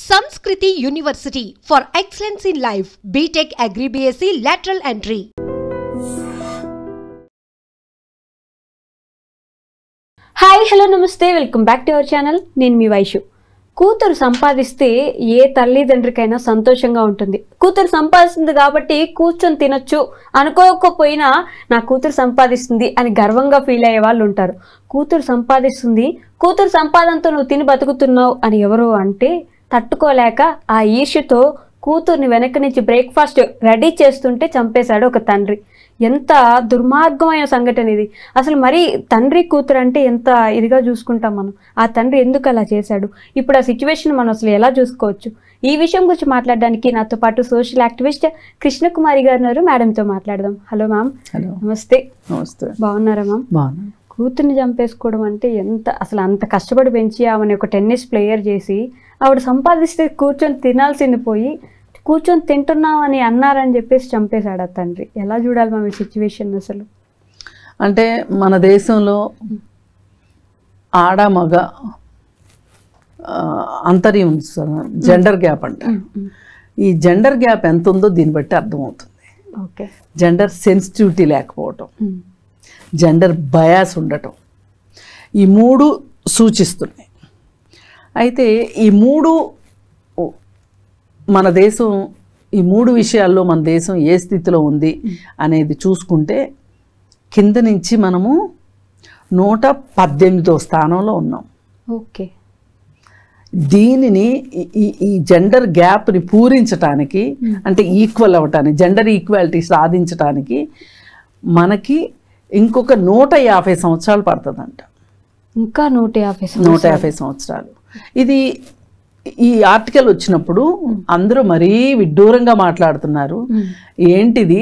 Sanskriti University for excellence in life. BTech Agri BSc lateral entry. Hi hello నమస్తే welcome back to our channel. నేను మీ వైషు. కూతురు సంపాదిస్తే ఏ తల్లిదండ్రికైనా సంతోషంగా ఉంటుంది. కూతురు సంపాదిస్తుంది కాబట్టి కూర్చొని తినొచ్చు అనుకోకపోయినా నా కూతురు సంపాదిస్తుంది అని గర్వంగా ఫీల్ అయ్యే వాళ్ళు ఉంటారు. కూతురు సంపాదిస్తుంది, కూతురు సంపాదనతో నువ్వు తిని బతుకుతున్నావు అని ఎవరు అంటే తట్టుకోలేక ఆ ఈర్ష్యతో కూతుర్ని వెనక నుంచి బ్రేక్ఫాస్ట్ రెడీ చేస్తుంటే చంపేశాడు ఒక తండ్రి. ఎంత దుర్మార్గమైన సంఘటన ఇది. అసలు మరి తండ్రి కూతురు అంటే ఎంత ఇదిగా చూసుకుంటాం మనం. ఆ తండ్రి ఎందుకు అలా చేశాడు, ఇప్పుడు ఆ సిచ్యువేషన్ మనం అసలు ఎలా చూసుకోవచ్చు, ఈ విషయం గురించి మాట్లాడడానికి నాతో పాటు సోషల్ యాక్టివిస్ట్ కృష్ణకుమారి గారు ఉన్నారు. మేడంతో మాట్లాడదాం. Hello ma'am. హలో, నమస్తే. నమస్తే. బాగున్నారా మ్యామ్? బాగున్నాను. కూతుర్ని చంపేసుకోవడం అంటే ఎంత, అసలు అంత కష్టపడి పెంచి ఆమెను ఒక టెన్నిస్ ప్లేయర్ చేసి ఆవిడ సంపాదిస్తే కూర్చొని తినాల్సింది పోయి కూర్చొని తింటున్నామని అన్నారని చెప్పేసి చంపేశాడు ఆ తండ్రి. ఎలా చూడాలి మేము ఈ సిచ్యువేషన్ అసలు? అంటే మన దేశంలో ఆడ మగ అంతర్యం ఉంది సార్, జెండర్ గ్యాప్ అంట. ఈ జెండర్ గ్యాప్ ఎంత ఉందో దీన్ని బట్టి అర్థమవుతుంది. ఓకే. జెండర్ సెన్సిటివిటీ లేకపోవటం, జెండర్ బయాస్ ఉండటం, ఈ మూడు సూచిస్తున్నాయి. అయితే ఈ మూడు మన దేశం, ఈ మూడు విషయాల్లో మన దేశం ఏ స్థితిలో ఉంది అనేది చూసుకుంటే కింద నుంచి మనము 118వ స్థానంలో ఉన్నాం. ఓకే. దీనిని ఈ జెండర్ గ్యాప్ని పూరించడానికి, అంటే ఈక్వల్ అవ్వటానికి, జెండర్ ఈక్వాలిటీ సాధించడానికి మనకి ఇంకొక 150 సంవత్సరాలు పడుతుందంట. ఇంకా 150 సంవత్సరాలు. ఇది ఈ ఆర్టికల్ వచ్చినప్పుడు అందరూ మరీ విడ్డూరంగా మాట్లాడుతున్నారు. ఏంటిది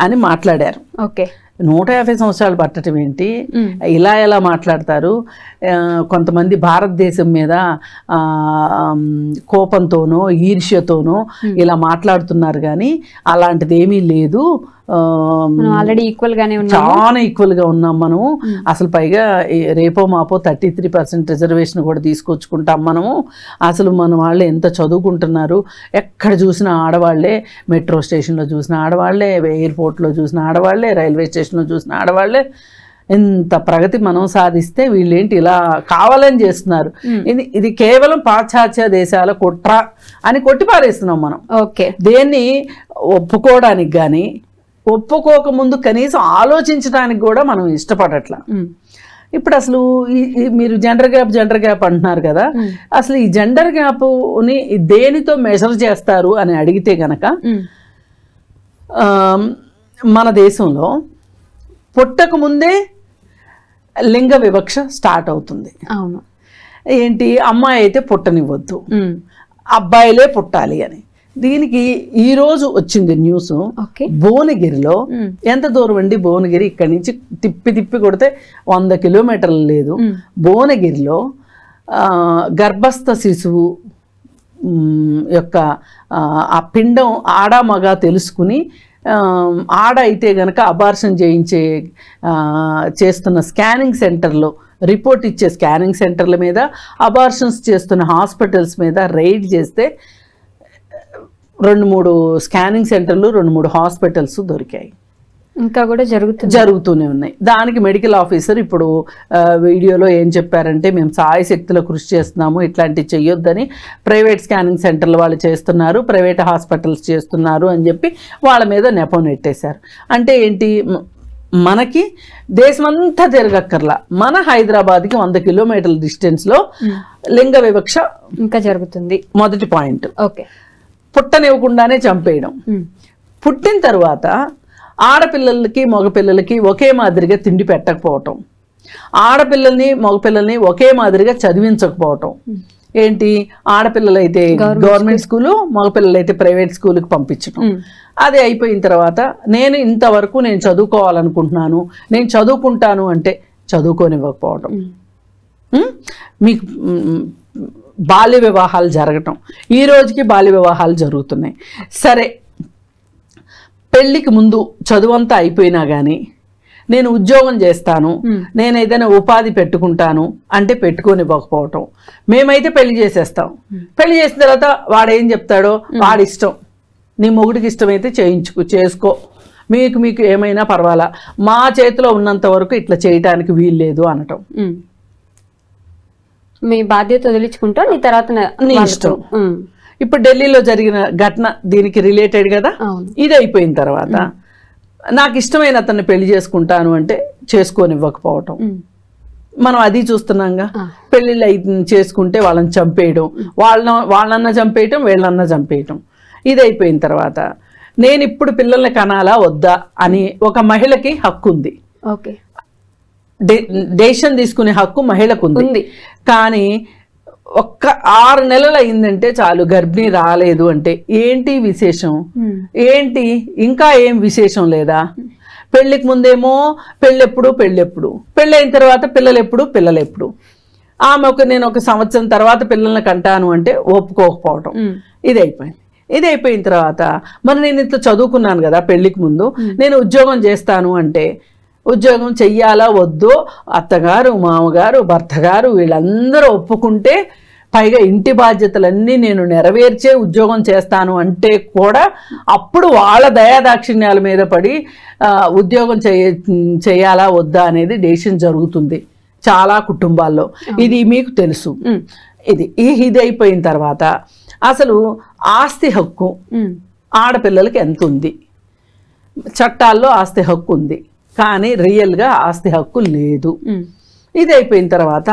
అని మాట్లాడారు. ఓకే. 150 సంవత్సరాలు పట్టడం ఏంటి, ఇలా ఎలా మాట్లాడతారు, కొంతమంది భారతదేశం మీద కోపంతోనో ఈర్ష్యతోనో ఇలా మాట్లాడుతున్నారు. కానీ అలాంటిది ఏమీ లేదు, ఆల్రెడీ ఈక్వల్ గానే ఉన్నాం, చాలా ఈక్వల్ గా ఉన్నాం మనము. అసలు పైగా రేపో మాపో 33% రిజర్వేషన్ కూడా తీసుకొచ్చుకుంటాం మనము. అసలు మన వాళ్ళు ఎంత చదువుకుంటున్నారు, ఎక్కడ చూసినా ఆడవాళ్లే, మెట్రో స్టేషన్లో చూసిన ఆడవాళ్లే, ఎయిర్పోర్ట్లో చూసిన ఆడవాళ్లే, రైల్వే స్టేషన్లో చూసిన ఆడవాళ్లే. ఎంత ప్రగతి మనం సాధిస్తే వీళ్ళేంటి ఇలా కావాలని చేస్తున్నారు. ఇది కేవలం పాశ్చాత్య దేశాల కుట్ర అని కొట్టిపారేస్తున్నాం మనం. ఓకే. దేన్ని ఒప్పుకోవడానికి కానీ ఒప్పుకోకముందు కనీసం ఆలోచించడానికి కూడా మనం ఇష్టపడట్లా. ఇప్పుడు అసలు మీరు జెండర్ గ్యాప్ అంటున్నారు కదా, అసలు ఈ జెండర్ గ్యాప్ని దేనితో మెజర్ చేస్తారు అని అడిగితే గనక మన దేశంలో పుట్టక ముందే లింగ వివక్ష స్టార్ట్ అవుతుంది. అవును. ఏంటి, అమ్మాయి అయితే పుట్టనివ్వద్దు, అబ్బాయిలే పుట్టాలి అని. దీనికి ఈరోజు వచ్చింది న్యూస్. భువనగిరిలో, ఎంత దూరం అండి భువనగిరి, ఇక్కడి నుంచి తిప్పి కొడితే 100 కిలోమీటర్లు లేదు. భువనగిరిలో గర్భస్థ శిశువు యొక్క ఆ పిండం ఆడ మగ తెలుసుకుని, ఆడ అయితే గనక అబార్షన్ చేస్తున్న స్కానింగ్ సెంటర్లో రిపోర్ట్ ఇచ్చే స్కానింగ్ సెంటర్ల మీద, అబార్షన్స్ చేస్తున్న హాస్పిటల్స్ మీద రైడ్ చేస్తే 2-3 స్కానింగ్ సెంటర్లు, 2-3 హాస్పిటల్స్ దొరికాయి. ఇంకా కూడా జరుగుతూనే ఉన్నాయి. దానికి మెడికల్ ఆఫీసర్ ఇప్పుడు వీడియోలో ఏం చెప్పారంటే, మేము సాయశక్తిలో కృషి చేస్తున్నాము, ఇట్లాంటివి చెయ్యొద్దని, ప్రైవేట్ స్కానింగ్ సెంటర్లు వాళ్ళు చేస్తున్నారు, ప్రైవేట్ హాస్పిటల్స్ చేస్తున్నారు అని చెప్పి వాళ్ళ మీద నెపం నెట్టేశారు. అంటే ఏంటి, మనకి దేశమంతా తిరగక్కర్లా, మన హైదరాబాద్కి 100 కిలోమీటర్ల డిస్టెన్స్లో లింగ వివక్ష ఇంకా జరుగుతుంది. మొదటి పాయింట్. ఓకే. పుట్టనివ్వకుండానే చంపేయడం. పుట్టిన తర్వాత ఆడపిల్లలకి మగపిల్లలకి ఒకే మాదిరిగా తిండి పెట్టకపోవటం, ఆడపిల్లల్ని మగపిల్లల్ని ఒకే మాదిరిగా చదివించకపోవటం. ఏంటి, ఆడపిల్లలైతే గవర్నమెంట్ స్కూలు, మగపిల్లలైతే ప్రైవేట్ స్కూల్కి పంపించడం. అది అయిపోయిన తర్వాత ఇంతవరకు నేను చదువుకోవాలనుకుంటున్నాను, నేను చదువుకుంటాను అంటే చదువుకోనివ్వకపోవటం. మీకు బాల్య వివాహాలు జరగటం, ఈ రోజుకి బాల్య వివాహాలు జరుగుతున్నాయి. సరే, పెళ్ళికి ముందు చదువంతా అయిపోయినా కానీ నేను ఉద్యోగం చేస్తాను, నేను ఏదైనా ఉపాధి పెట్టుకుంటాను అంటే పెట్టుకోనివ్వకపోవటం. మేమైతే పెళ్లి చేసేస్తాం. పెళ్లి చేసిన తర్వాత వాడు ఏం చెప్తాడో వాడి ఇష్టం, నీ మొగుడికి ఇష్టమైతే చేసుకో, మీకు ఏమైనా పర్వాలా, మా చేతిలో ఉన్నంత వరకు ఇట్లా చేయటానికి వీల్లేదు అనటం. మీ బాధ్యత వదిలించుకుంటా, నీ తర్వాత నీ ఇష్టం. ఇప్పుడు ఢిల్లీలో జరిగిన ఘటన దీనికి రిలేటెడ్ కదా. ఇది అయిపోయిన తర్వాత నాకు ఇష్టమైన అతన్ని పెళ్లి చేసుకుంటాను అంటే చేసుకోనివ్వకపోవటం. మనం అది చూస్తున్నాంగా. పెళ్ళిళ్ళు చేసుకుంటే వాళ్ళని చంపేయడం, వాళ్ళన్నా చంపేయటం, వీళ్ళన్నా చంపేయటం. ఇది అయిపోయిన తర్వాత నేను ఇప్పుడు పిల్లల్ని కనాలా వద్దా అని ఒక మహిళకి హక్కు ఉంది. డెసిషన్ తీసుకునే హక్కు మహిళకు ఉంది. కానీ ఒక్క 6 నెలలు అయిందంటే చాలు గర్భిణీ రాలేదు అంటే ఏంటి విశేషం? ఏంటి ఇంకా ఏం విశేషం లేదా? పెళ్లికి ముందేమో పెళ్ళెప్పుడు, పెళ్ళి అయిన తర్వాత పిల్లలెప్పుడు. ఆమె నేను 1 సంవత్సరం తర్వాత పిల్లల్ని కంటాను అంటే ఒప్పుకోకపోవటం. ఇది అయిపోయిన తర్వాత మరి నేను ఇంత చదువుకున్నాను కదా పెళ్లికి ముందు, నేను ఉద్యోగం చేస్తాను అంటే ఉద్యోగం చెయ్యాలా వద్దో అత్తగారు, మామగారు, భర్త గారు వీళ్ళందరూ ఒప్పుకుంటే, పైగా ఇంటి బాధ్యతలన్నీ నేను నెరవేర్చే ఉద్యోగం చేస్తాను అంటే కూడా అప్పుడు వాళ్ళ దయాదాక్షిణ్యాల మీద పడి ఉద్యోగం చేయాలా వద్దా అనేది డెసిషన్ జరుగుతుంది చాలా కుటుంబాల్లో. ఇది మీకు తెలుసు. ఇది అయిపోయిన తర్వాత అసలు ఆస్తి హక్కు ఆడపిల్లలకి ఎంత ఉంది? చట్టాల్లో ఆస్తి హక్కు ఉంది, కానీ రియల్గా ఆస్తి హక్కు లేదు. ఇది అయిపోయిన తర్వాత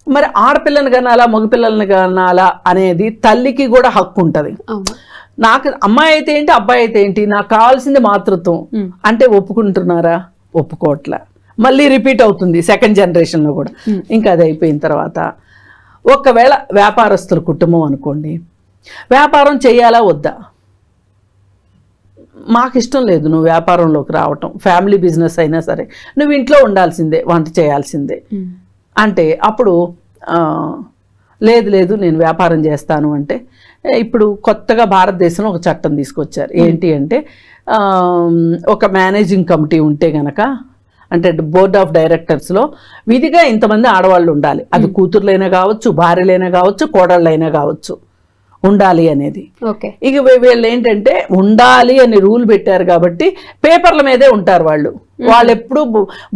మరి ఆడపిల్లని కనాలా మగపిల్లల్ని కనాలా అనేది తల్లికి కూడా హక్కు ఉంటుంది. నాకు అమ్మాయి అయితే ఏంటి, అబ్బాయి అయితే ఏంటి, నాకు కావాల్సింది మాతృత్వం అంటే ఒప్పుకుంటున్నారా? ఒప్పుకోవట్లే. మళ్ళీ రిపీట్ అవుతుంది సెకండ్ జనరేషన్లో కూడా. ఇంకా అది అయిపోయిన తర్వాత ఒకవేళ వ్యాపారస్తుల కుటుంబం అనుకోండి, వ్యాపారం చేయాలా వద్దా? మాకు ఇష్టం లేదు నువ్వు వ్యాపారంలోకి రావటం, ఫ్యామిలీ బిజినెస్ అయినా సరే నువ్వు ఇంట్లో ఉండాల్సిందే, వంట చేయాల్సిందే అంటే అప్పుడు లేదు నేను వ్యాపారం చేస్తాను అంటే, ఇప్పుడు కొత్తగా భారతదేశంలో ఒక చట్టం తీసుకొచ్చారు. ఏంటి అంటే ఒక మేనేజింగ్ కమిటీ ఉంటే గనక, అంటే బోర్డ్ ఆఫ్ డైరెక్టర్స్లో విధిగా ఇంతమంది ఆడవాళ్ళు ఉండాలి. అది కూతుర్లైనా కావచ్చు, భార్యలైనా కావచ్చు, కోడళ్ళైనా కావచ్చు, ఉండాలి అనేది. ఇక వీళ్ళు ఏంటంటే ఉండాలి అని రూల్ పెట్టారు కాబట్టి పేపర్ల మీదే ఉంటారు వాళ్ళు. వాళ్ళు ఎప్పుడు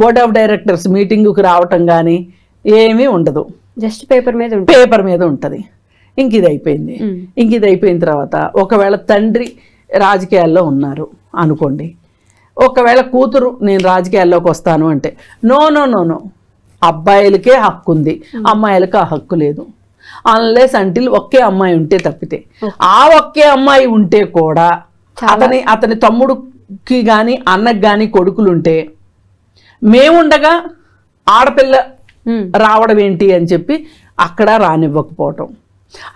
బోర్డ్ ఆఫ్ డైరెక్టర్స్ మీటింగ్కి రావటం కానీ ఏమీ ఉండదు, జస్ట్ పేపర్ మీద ఉంటుంది. ఇంక ఇది అయిపోయిన తర్వాత ఒకవేళ తండ్రి రాజకీయాల్లో ఉన్నారు అనుకోండి, ఒకవేళ కూతురు నేను రాజకీయాల్లోకి వస్తాను అంటే నో, అబ్బాయిలకే హక్కు ఉంది, అమ్మాయిలకు ఆ హక్కు లేదు. అన్లెస్ అంటిల్ ఒకే అమ్మాయి ఉంటే తప్పితే. ఆ ఒకే అమ్మాయి ఉంటే కూడా అతని తమ్ముడికి కానీ అన్నకి కానీ కొడుకులుంటే మేముండగా ఆడపిల్ల రావడం ఏంటి అని చెప్పి అక్కడ రానివ్వకపోవటం.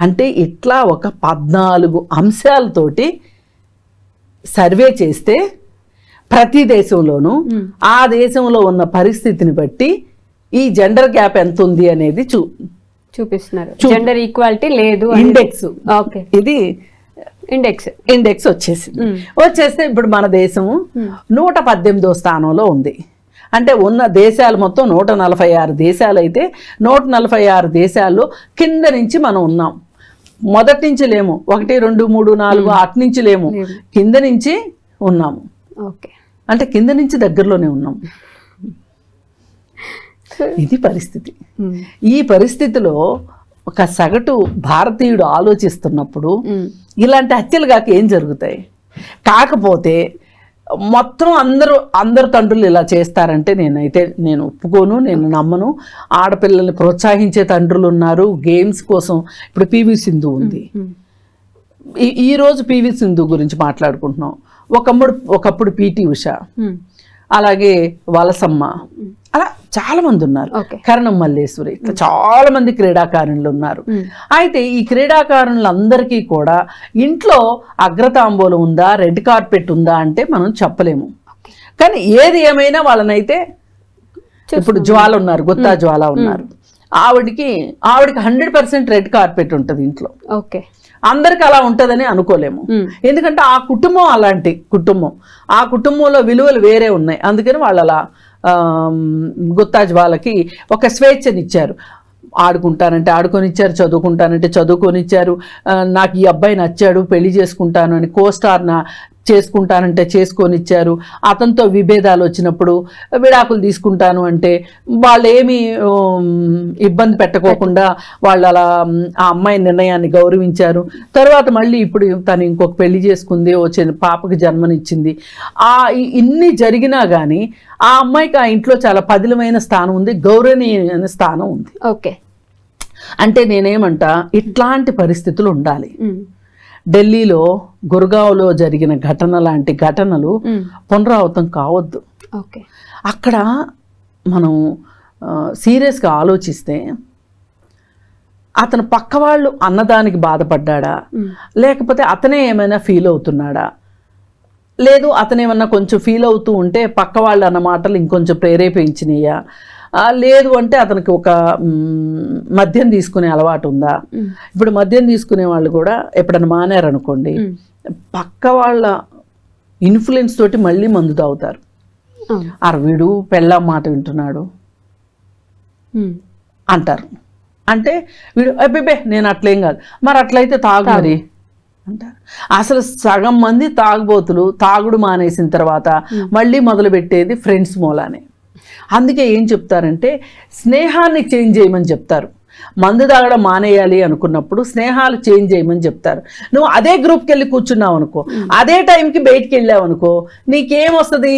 అంటే ఇట్లా ఒక 14 అంశాలతోటి సర్వే చేస్తే ప్రతి దేశంలోనూ ఆ దేశంలో ఉన్న పరిస్థితిని బట్టి ఈ జెండర్ గ్యాప్ ఎంత ఉంది అనేది చూపిస్తున్నారు. జెండర్ ఈక్వాలిటీ లేదు, ఇండెక్స్. ఇది ఇండెక్స్ వచ్చేస్తే ఇప్పుడు మన దేశము 118వ స్థానంలో ఉంది. అంటే ఉన్న దేశాలు మొత్తం 146 దేశాలు అయితే 146 దేశాల్లో కింద నుంచి మనం ఉన్నాం. మొదటి నుంచి లేము, 1, 2, 3, 4 అటు నుంచి లేము, కింద నుంచి ఉన్నాము. అంటే కింద నుంచి దగ్గరలోనే ఉన్నాం. ఇది పరిస్థితి. ఈ పరిస్థితిలో ఒక సగటు భారతీయుడు ఆలోచిస్తున్నప్పుడు ఇలాంటి హత్యలు కాక ఏం జరుగుతాయి? కాకపోతే మొత్తం అందరు తండ్రులు ఇలా చేస్తారంటే నేను ఒప్పుకోను, నేను నమ్మను. ఆడపిల్లల్ని ప్రోత్సహించే తండ్రులు ఉన్నారు. గేమ్స్ కోసం ఇప్పుడు పివి సింధు ఉంది. ఈరోజు పివి సింధు గురించి మాట్లాడుకుంటున్నాం. ఒకప్పుడు పిటి ఉష, అలాగే వలసమ్మ, అలా చాలా మంది ఉన్నారు. కరణం మల్లేశ్వరి, ఇట్లా చాలా మంది క్రీడాకారులు ఉన్నారు. అయితే ఈ క్రీడాకారులందరికీ కూడా ఇంట్లో అగ్రతాంబూలం ఉందా, రెడ్ కార్పెట్ ఉందా అంటే మనం చెప్పలేము. కానీ ఏది ఏమైనా వాళ్ళనైతే, ఇప్పుడు జ్వాల ఉన్నారు, గుత్తా జ్వాల ఉన్నారు, ఆవిడికి 100% రెడ్ కార్పెట్ ఉంటుంది ఇంట్లో. అందరికి అలా ఉంటుందని అనుకోలేము. ఎందుకంటే ఆ కుటుంబం అలాంటి కుటుంబం, ఆ కుటుంబంలో విలువలు వేరే ఉన్నాయి. అందుకని వాళ్ళు అలా గుత్తాజ్ వాళ్ళకి ఒక స్వేచ్ఛనిచ్చారు. ఆడుకుంటానంటే ఆడుకొనిచ్చారు, చదువుకుంటానంటే చదువుకొనిచ్చారు. నాకు ఈ అబ్బాయి నచ్చాడు, పెళ్లి చేసుకుంటాను అని కోస్టార్ చేసుకుంటానంటే చేసుకొనిచ్చారు. అతనితో విభేదాలు వచ్చినప్పుడు విడాకులు తీసుకుంటాను అంటే వాళ్ళు ఏమీ ఇబ్బంది పెట్టకోకుండా వాళ్ళు అలా ఆ అమ్మాయి నిర్ణయాన్ని గౌరవించారు. తర్వాత మళ్ళీ ఇప్పుడు తను ఇంకొక పెళ్లి చేసుకుంది, వచ్చిన పాపకి జన్మనిచ్చింది. ఇన్ని జరిగినా కానీ ఆ అమ్మాయికి ఆ ఇంట్లో చాలా పదిలమైన స్థానం ఉంది, గౌరవనీయమైన స్థానం ఉంది. ఓకే, అంటే నేనేమంటా, ఇట్లాంటి పరిస్థితులు ఉండాలి. ఢిల్లీలో గుర్గావ్లో జరిగిన ఘటన లాంటి ఘటనలు పునరావృతం కావద్దు. అక్కడ మనం సీరియస్గా ఆలోచిస్తే అతను పక్క వాళ్ళు అన్నదానికి బాధపడ్డా, లేకపోతే అతనే ఏమైనా ఫీల్ అవుతున్నాడా, లేదు అతనేమన్నా కొంచెం ఫీల్ అవుతూ ఉంటే పక్క వాళ్ళు అన్న మాటలు ఇంకొంచెం ప్రేరేపించినయ్యా, లేదు అంటే అతనికి ఒక మద్యం తీసుకునే అలవాటు ఉందా. ఇప్పుడు మద్యం తీసుకునే వాళ్ళు కూడా ఎప్పుడన్నా మానేరనుకోండి, పక్క వాళ్ళ ఇన్ఫ్లుయెన్స్ తోటి మళ్ళీ మందు తాగుతారు. వీడు పెళ్ళాం మాట వింటున్నాడు అంటారు. అంటే వీడు అబ్బే నేను అట్లేం కాదు, మరి అట్లయితే తాగు మరి అంటారు. అసలు సగం మంది తాగుబోతులు తాగుడు మానేసిన తర్వాత మళ్ళీ మొదలు పెట్టేది ఫ్రెండ్స్ మూలానే. అందుకే ఏం చెప్తారంటే స్నేహాన్ని చేంజ్ చేయమని చెప్తారు. మందు తాగడం మానేయాలి అనుకున్నప్పుడు స్నేహాలు చేంజ్ చేయమని చెప్తారు. నువ్వు అదే గ్రూప్కి వెళ్ళి కూర్చున్నావు అనుకో, అదే టైంకి బయటికి వెళ్ళావు అనుకో, నీకేం వస్తుంది?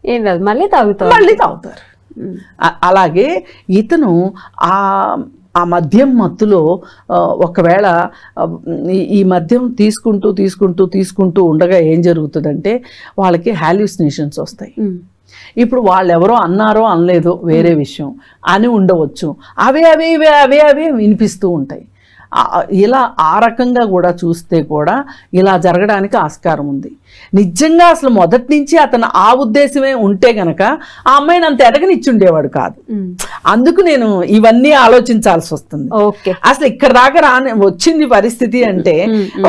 ఏం రాదు, మళ్ళీ తాగుతారు. అలాగే ఇతను ఆ మద్యం మత్తులో ఒకవేళ ఈ మద్యం తీసుకుంటూ ఉండగా ఏం జరుగుతుందంటే వాళ్ళకి హాల్యూసినేషన్స్ వస్తాయి. ఇప్పుడు వాళ్ళు ఎవరో అన్నారో అనలేదో వేరే విషయం అని ఉండవచ్చు, అవే వినిపిస్తూ ఉంటాయి. ఇలా ఆ రకంగా కూడా చూస్తే కూడా ఇలా జరగడానికి ఆస్కారం ఉంది. నిజంగా అసలు మొదటి నుంచి అతను ఆ ఉద్దేశమే ఉంటే గనక ఆ అమ్మాయిని అంత ఎడగనిచ్చుండేవాడు కాదు. అందుకు నేను ఇవన్నీ ఆలోచించాల్సి వస్తుంది. అసలు ఇక్కడ దాకా వచ్చింది పరిస్థితి అంటే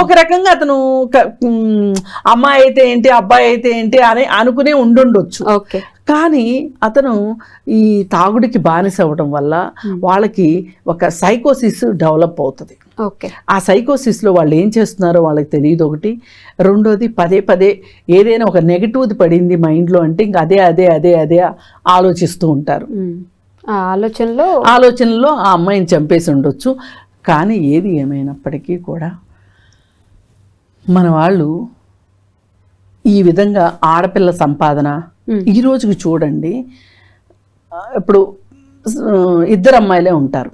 ఒక రకంగా అతను అమ్మాయి అయితే ఏంటి అబ్బాయి అయితే ఏంటి అని అనుకునే ఉండుండొచ్చు. కానీ అతను ఈ తాగుడికి బానిస అవ్వడం వల్ల వాళ్ళకి ఒక సైకోసిస్ డెవలప్ అవుతుంది. ఆ సైకోసిస్లో వాళ్ళు ఏం చేస్తున్నారో వాళ్ళకి తెలియదు. ఒకటి, రెండోది పదే ఏదైనా ఒక నెగటివ్ది పడింది మైండ్లో అంటే ఇంకా అదే ఆలోచిస్తూ ఉంటారు. ఆలోచనలో ఆ అమ్మాయిని చంపేసి ఉండొచ్చు. కానీ ఏది ఏమైనప్పటికీ కూడా మన వాళ్ళు ఈ విధంగా ఆడపిల్ల సంపాదన ఈ రోజుకి చూడండి, ఇప్పుడు ఇద్దరు అమ్మాయిలే ఉంటారు,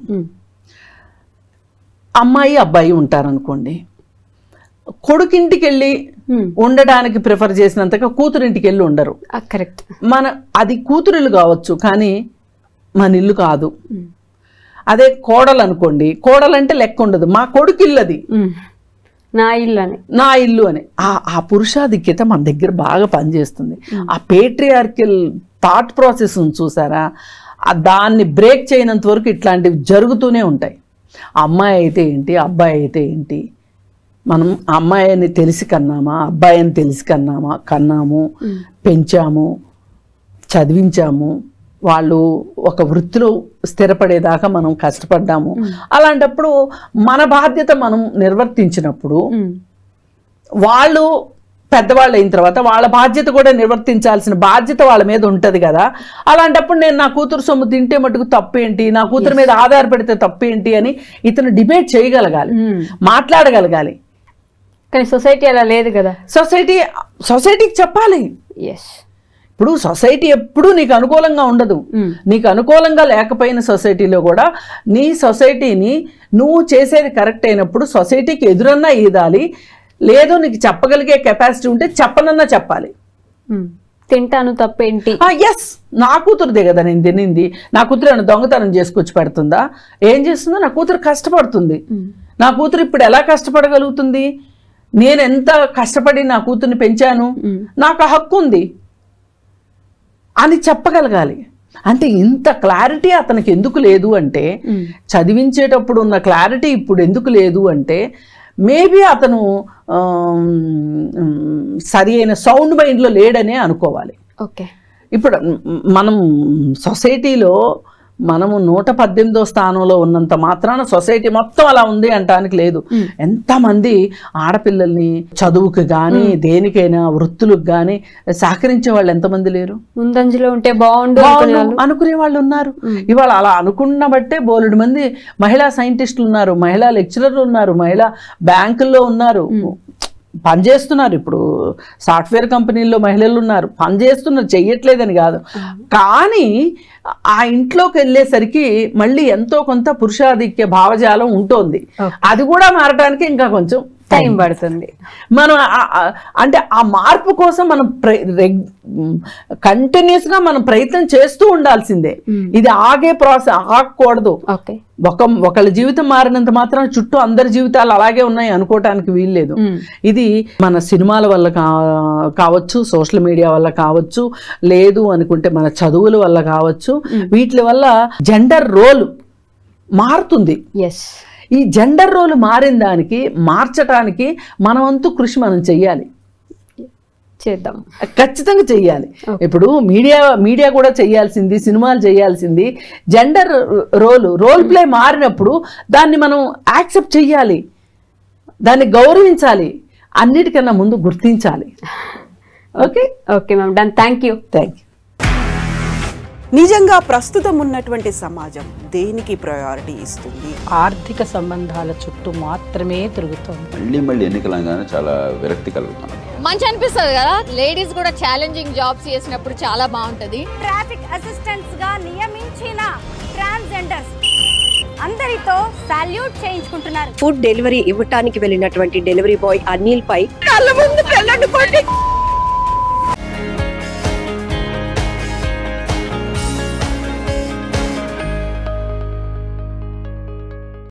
అమ్మాయి అబ్బాయి ఉంటారు అనుకోండి. కొడుకింటికి వెళ్ళి ఉండడానికి ప్రిఫర్ చేసినంతగా కూతురింటికి వెళ్ళి ఉండరు. కరెక్ట్. అది కూతురిల్లు కావచ్చు కానీ మన ఇల్లు కాదు. అదే కోడలు అనుకోండి, కోడలంటే లెక్క ఉండదు, మా కొడుకిల్లు అది, నా ఇల్లు అని ఆ పురుషాధిక్యత మన దగ్గర బాగా పనిచేస్తుంది. ఆ పేట్రియార్కల్ థాట్ ప్రాసెస్ చూసారా, దాన్ని బ్రేక్ చేయనంత వరకు ఇట్లాంటివి జరుగుతూనే ఉంటాయి. అమ్మాయి అయితే ఏంటి అబ్బాయి అయితే ఏంటి, మనం అమ్మాయిని తెలిసి కన్నామా అబ్బాయిని తెలిసి కన్నాము, పెంచాము, చదివించాము, వాళ్ళు ఒక వృత్తిలో స్థిరపడేదాకా మనం కష్టపడ్డాము. అలాంటప్పుడు మన బాధ్యత మనం నిర్వర్తించినప్పుడు వాళ్ళు పెద్దవాళ్ళు అయిన తర్వాత వాళ్ళ బాధ్యత కూడా నిర్వర్తించాల్సిన బాధ్యత వాళ్ళ మీద ఉంటుంది కదా. అలాంటప్పుడు నేను నా కూతురు సొమ్ము తింటే మటుకు తప్పేంటి, నా కూతురు మీద ఆధారపడితే తప్పేంటి అని ఇతను డిబేట్ చేయగలగాలి, మాట్లాడగలగాలి. కానీ సొసైటీ అలా లేదు కదా. సొసైటీకి చెప్పాలి. ఇప్పుడు సొసైటీ ఎప్పుడూ నీకు అనుకూలంగా ఉండదు. నీకు అనుకూలంగా లేకపోయిన సొసైటీలో కూడా నీ సొసైటీని నువ్వు చేసేది కరెక్ట్ అయినప్పుడు సొసైటీకి ఎదురన్నా ఈదాలి. లేదు నీకు చెప్పగలిగే కెపాసిటీ ఉంటే చెప్పనన్నా చెప్పాలి. తింటాను తప్పేంటి, ఎస్ నా కూతురుదే కదా నేను తినింది, నా కూతురు ఏమైనా దొంగతనం చేసుకొచ్చి పెడుతుందా, ఏం చేస్తుందో, నా కూతురు కష్టపడుతుంది, నా కూతురు ఇప్పుడు ఎలా కష్టపడగలుగుతుంది, నేను ఎంత కష్టపడి నా కూతుర్ని పెంచాను, నాకు ఆ హక్కు ఉంది అని చెప్పగలగాలి. అంటే ఇంత క్లారిటీ అతనికి ఎందుకు లేదు అంటే, చదివించేటప్పుడు ఉన్న క్లారిటీ ఇప్పుడు ఎందుకు లేదు అంటే, మేబీ అతను సరి అయిన సౌండ్ మైండ్లో లేడనే అనుకోవాలి. ఓకే, ఇప్పుడు మనం సొసైటీలో మనము 118వ స్థానంలో ఉన్నంత మాత్రాన సొసైటీ మొత్తం అలా ఉంది అంటానికి లేదు. ఎంతమంది ఆడపిల్లల్ని చదువుకి కానీ దేనికైనా వృత్తులకు కానీ సహకరించే వాళ్ళు ఎంతమంది లేరు? ముందంజలో ఉంటే బాగుండు అనుకునే వాళ్ళు ఉన్నారు. ఇవాళ అలా అనుకున్న బట్టే బోలెడు మంది మహిళా సైంటిస్టులు ఉన్నారు, మహిళా లెక్చరర్లు ఉన్నారు, మహిళా బ్యాంకుల్లో ఉన్నారు, పనిచేస్తున్నారు. ఇప్పుడు సాఫ్ట్వేర్ కంపెనీల్లో మహిళలు ఉన్నారు, పనిచేస్తున్నారు, చెయ్యట్లేదని కాదు. కానీ ఆ ఇంట్లోకి వెళ్ళేసరికి మళ్ళీ ఎంతో కొంత పురుషాధిక్య భావజాలం ఉంటుంది. అది కూడా మారటానికి ఇంకా కొంచెం టైం పడుతుంది. మనం అంటే ఆ మార్పు కోసం మనం కంటిన్యూస్గా మనం ప్రయత్నం చేస్తూ ఉండాల్సిందే. ఇది ఆగే ప్రాసెస్, ఆగకూడదు. ఒకళ్ళ జీవితం మారినంత మాత్రం చుట్టూ అందరి జీవితాలు అలాగే ఉన్నాయి అనుకోవటానికి వీల్లేదు. ఇది మన సినిమాల వల్ల కావచ్చు, సోషల్ మీడియా వల్ల కావచ్చు, లేదు అనుకుంటే మన చదువుల వల్ల కావచ్చు, వీటి వల్ల జెండర్ రోల్ మారుతుంది. ఈ జెండర్ రోల్ మారిన దానికి మార్చడానికి మన వంతు కృషి మనం చెయ్యాలి, చేద్దాం, ఖచ్చితంగా చెయ్యాలి. ఇప్పుడు మీడియా కూడా చెయ్యాల్సింది, సినిమాలు చేయాల్సింది. జెండర్ రోల్ ప్లే మారినప్పుడు దాన్ని మనం యాక్సెప్ట్ చెయ్యాలి, దాన్ని గౌరవించాలి, అన్నిటికన్నా ముందు గుర్తించాలి. Okay okay ma'am, done. Thank you. నిజంగా ప్రస్తుతం ఉన్నటువంటి సమాజం దేనికి ప్రయారిటీ ఇస్తుంది? ఆర్థిక సంబంధాల చుట్టూ మాత్రమే తిరుగుతుంది. మళ్ళీ ఎన్నికలంగానే చాలా విరక్తి కలుగుతున్నాం. మంచి అనిపిస్తుంది కదా, లేడీస్ కూడా ఛాలెంజింగ్ జాబ్స్ చేసినప్పుడు చాలా బాగుంటది. ట్రాఫిక్ అసిస్టెంట్స్ గా నియమించిన ట్రాన్స్జెండర్స్ అందరితో సాల్యూట్ చేయించుకుంటున్నారు. ఫుడ్ డెలివరీ ఇవ్వటానికి వెళ్ళినటువంటి డెలివరీ బాయ్ అనిల్ పై కళ్ళ ముందు